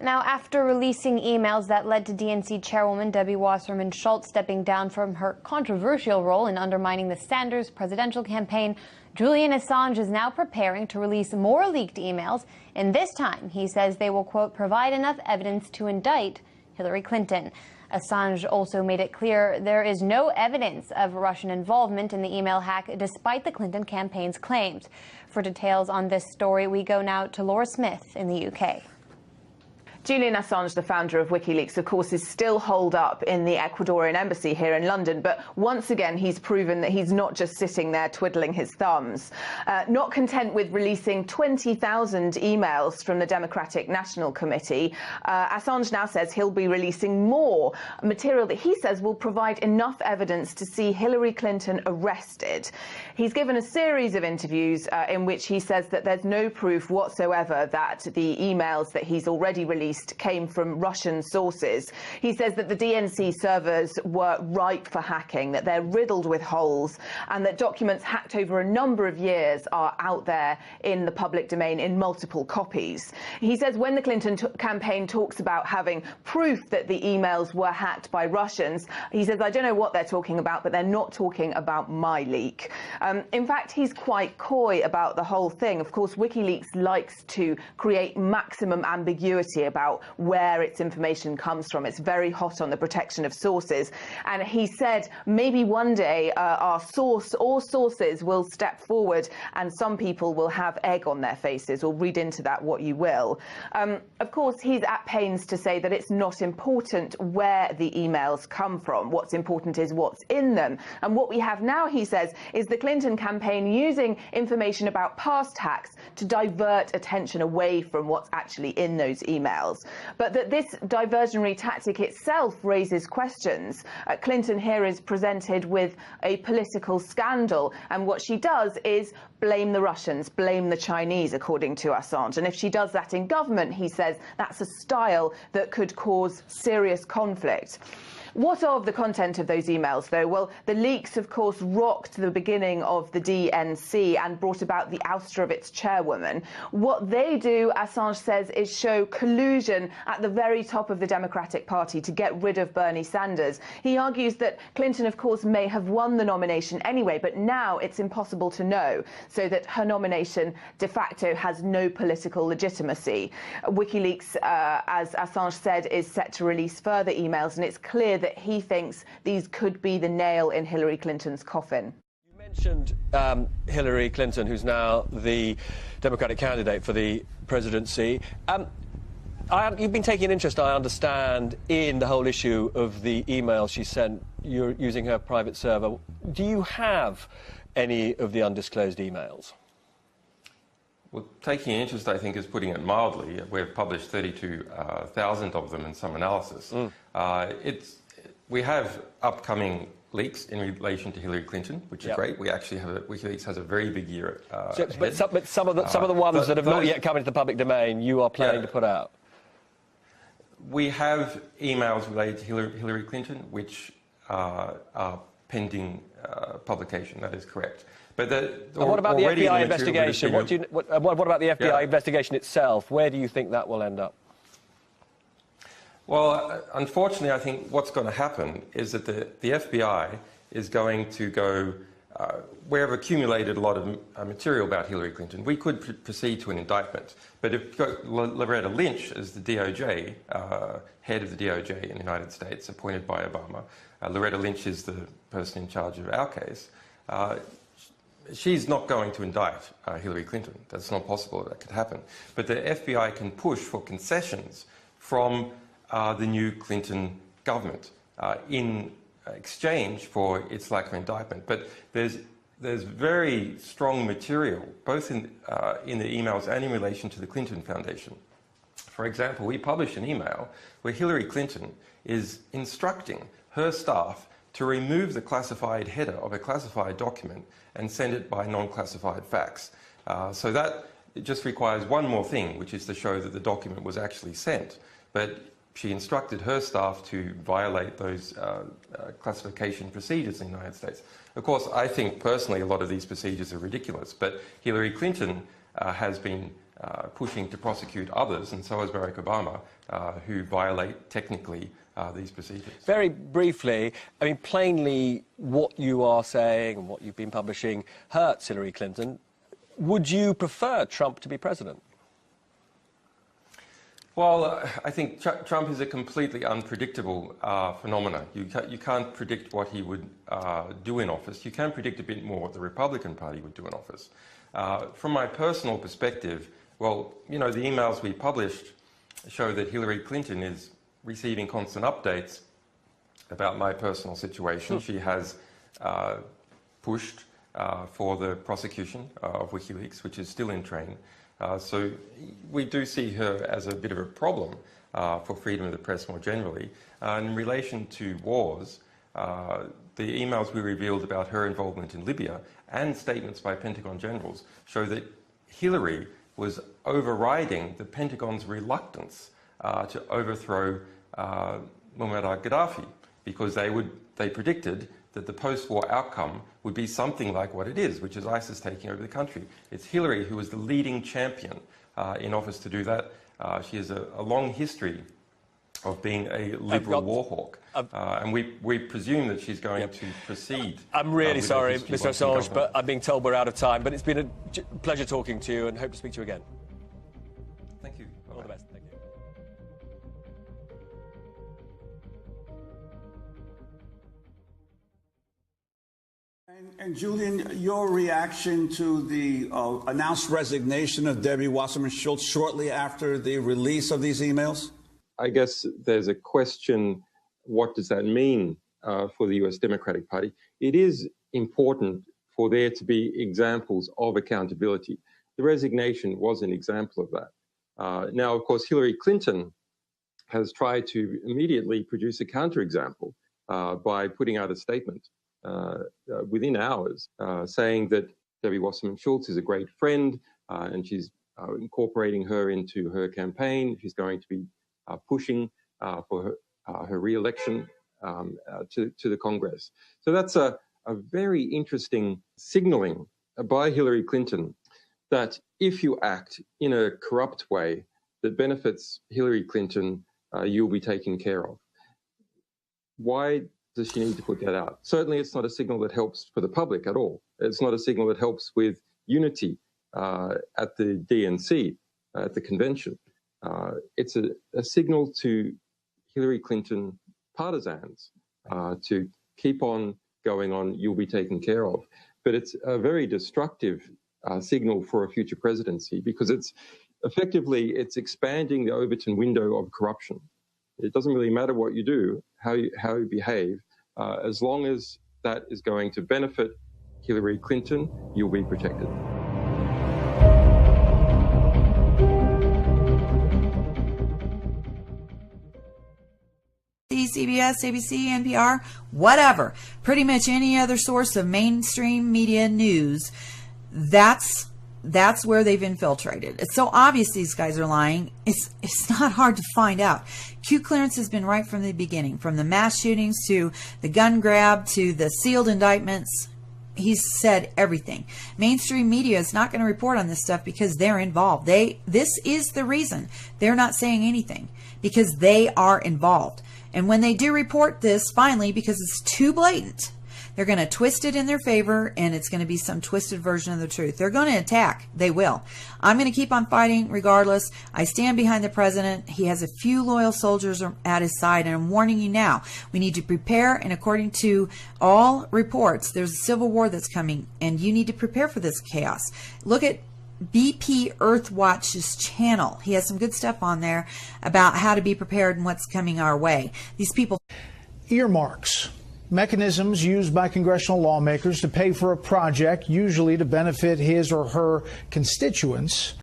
Now, after releasing emails that led to DNC chairwoman Debbie Wasserman Schultz stepping down from her controversial role in undermining the Sanders presidential campaign, Julian Assange is now preparing to release more leaked emails, and this time he says they will, quote, provide enough evidence to indict Hillary Clinton. Assange also made it clear there is no evidence of Russian involvement in the email hack, despite the Clinton campaign's claims. For details on this story, we go now to Laura Smith in the UK. Julian Assange, the founder of WikiLeaks, of course, is still holed up in the Ecuadorian embassy here in London. But once again, he's proven that he's not just sitting there twiddling his thumbs. Not content with releasing 20,000 emails from the Democratic National Committee, Assange now says he'll be releasing more material that he says will provide enough evidence to see Hillary Clinton arrested. He's given a series of interviews in which he says that there's no proof whatsoever that the emails that he's already released came from Russian sources. He says that the DNC servers were ripe for hacking, that they're riddled with holes, and that documents hacked over a number of years are out there in the public domain in multiple copies. He says when the Clinton campaign talks about having proof that the emails were hacked by Russians, he says, I don't know what they're talking about, but they're not talking about my leak. In fact, he's quite coy about the whole thing. Of course, WikiLeaks likes to create maximum ambiguity about where its information comes from. It's very hot on the protection of sources. And he said maybe one day our source or sources will step forward and some people will have egg on their faces, or read into that what you will. Of course, he's at pains to say that it's not important where the emails come from. What's important is what's in them. And what we have now, he says, is the Clinton campaign using information about past hacks to divert attention away from what's actually in those emails. But that this diversionary tactic itself raises questions. Clinton here is presented with a political scandal, and what she does is blame the Russians, blame the Chinese, according to Assange. And if she does that in government, he says that's a style that could cause serious conflict. What of the content of those emails, though? Well, the leaks, of course, rocked the beginning of the DNC and brought about the ouster of its chairwoman. What they do, Assange says, is show collusion at the very top of the Democratic Party to get rid of Bernie Sanders. He argues that Clinton, of course, may have won the nomination anyway, but now it's impossible to know, so that her nomination de facto has no political legitimacy. WikiLeaks, as Assange said, is set to release further emails, and it's clear that he thinks these could be the nail in Hillary Clinton's coffin. You mentioned Hillary Clinton, who's now the Democratic candidate for the presidency. You've been taking an interest, I understand, in the whole issue of the emails she sent using her private server. Do you have any of the undisclosed emails? Well, taking an interest, I think, is putting it mildly. We've published 32,000 of them in some analysis. We have upcoming leaks in relation to Hillary Clinton, which is great. We actually have WikiLeaks has a very big year. But some of the ones that have not yet come into the public domain, you are planning to put out. We have emails related to Hillary Clinton, which are pending publication. That is correct. But what about the FBI investigation? What about the FBI investigation itself? Where do you think that will end up? Well, unfortunately, I think what's going to happen is that the FBI is going to go, we have accumulated a lot of material about Hillary Clinton. We could proceed to an indictment. But if Loretta Lynch is the DOJ, head of the DOJ in the United States, appointed by Obama, Loretta Lynch is the person in charge of our case, she's not going to indict Hillary Clinton. That's not possible. That could happen. But the FBI can push for concessions from the new Clinton government in exchange for its lack of indictment. But there's very strong material, both in the emails and in relation to the Clinton Foundation. For example, we published an email where Hillary Clinton is instructing her staff to remove the classified header of a classified document and send it by non-classified fax. So that it just requires one more thing, which is to show that the document was actually sent. But she instructed her staff to violate those classification procedures in the United States. Of course, I think personally a lot of these procedures are ridiculous, but Hillary Clinton has been pushing to prosecute others, and so has Barack Obama, who violate technically these procedures. Very briefly, I mean, plainly, what you are saying and what you've been publishing hurts Hillary Clinton. Would you prefer Trump to be president? Well, I think Trump is a completely unpredictable phenomenon. You can't predict what he would do in office. You can predict a bit more what the Republican Party would do in office. From my personal perspective, well, you know, the emails we published show that Hillary Clinton is receiving constant updates about my personal situation. She has pushed for the prosecution of WikiLeaks, which is still in train. So we do see her as a bit of a problem for freedom of the press more generally. In relation to wars, the emails we revealed about her involvement in Libya and statements by Pentagon generals show that Hillary was overriding the Pentagon's reluctance to overthrow Muammar Gaddafi, because they predicted that the post-war outcome would be something like what it is, which is ISIS taking over the country. It's Hillary who was the leading champion in office to do that. She has a long history of being a liberal war hawk. And we presume that she's going to proceed. I'm really sorry, Mr. Assange, but I'm being told we're out of time. But it's been a pleasure talking to you, and hope to speak to you again. Thank you. All the best. Thank you. And Julian, your reaction to the announced resignation of Debbie Wasserman Schultz shortly after the release of these emails? I guess there's a question, what does that mean for the US Democratic Party? It is important for there to be examples of accountability. The resignation was an example of that. Now, of course, Hillary Clinton has tried to immediately produce a counterexample by putting out a statement within hours saying that Debbie Wasserman Schultz is a great friend and she's incorporating her into her campaign. She's going to be pushing for her re-election to the Congress. So that's a very interesting signaling by Hillary Clinton that if you act in a corrupt way that benefits Hillary Clinton, you'll be taken care of. Why does she need to put that out? Certainly it's not a signal that helps for the public at all. It's not a signal that helps with unity at the DNC, at the convention. It's a signal to Hillary Clinton partisans to keep on going on, you'll be taken care of. But it's a very destructive signal for a future presidency, because it's expanding the Overton window of corruption. It doesn't really matter what you do, how you behave, as long as that is going to benefit Hillary Clinton, you'll be protected. CBS, ABC, NPR, whatever, pretty much any other source of mainstream media news, that's where they've infiltrated. It's so obvious these guys are lying. It's not hard to find out. Q clearance has been right from the beginning, from the mass shootings to the gun grab to the sealed indictments. He's said everything. Mainstream media is not going to report on this stuff because they're involved. This is the reason they're not saying anything, because they are involved. And when they do report this, finally, because it's too blatant, they're going to twist it in their favor, and it's going to be some twisted version of the truth. They're going to attack. They will. I'm going to keep on fighting regardless. I stand behind the president. He has a few loyal soldiers at his side, and I'm warning you now. We need to prepare, and according to all reports, there's a civil war that's coming, and you need to prepare for this chaos. Look at BP Earthwatch's channel. He has some good stuff on there about how to be prepared and what's coming our way. These people... Earmarks. Mechanisms used by congressional lawmakers to pay for a project, usually to benefit his or her constituents.